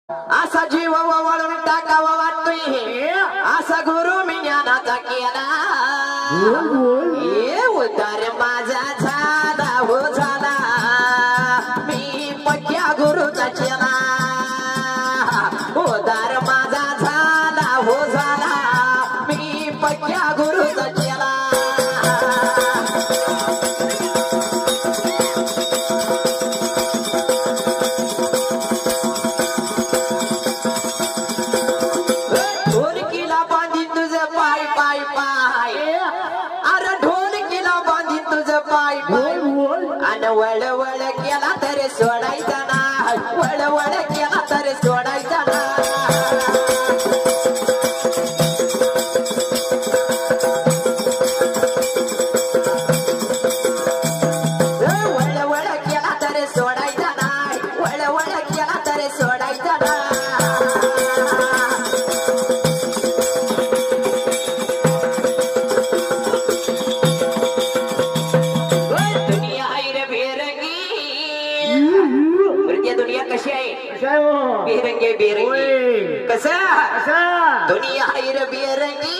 असा जीव वळून टाकावा वाटतोय असा गुरु मी ज्ञानाचा केला ये उतार माझा झाला हो झाला मी पक्या गुरुचा केला उतार माझा झाला हो झाला मी पक्या गुरुचा केला वळ वळ केला तरी सोडायचा ना वळ वळ केला तरी सोडायचा ना वळ वळ केला तरी सोडायचा ना वळ वळ केला तरी सोडायचा ना दुनिया कशी आहे बेरंगी बेरंगी कसा दुनिया आहे रे बेरंगी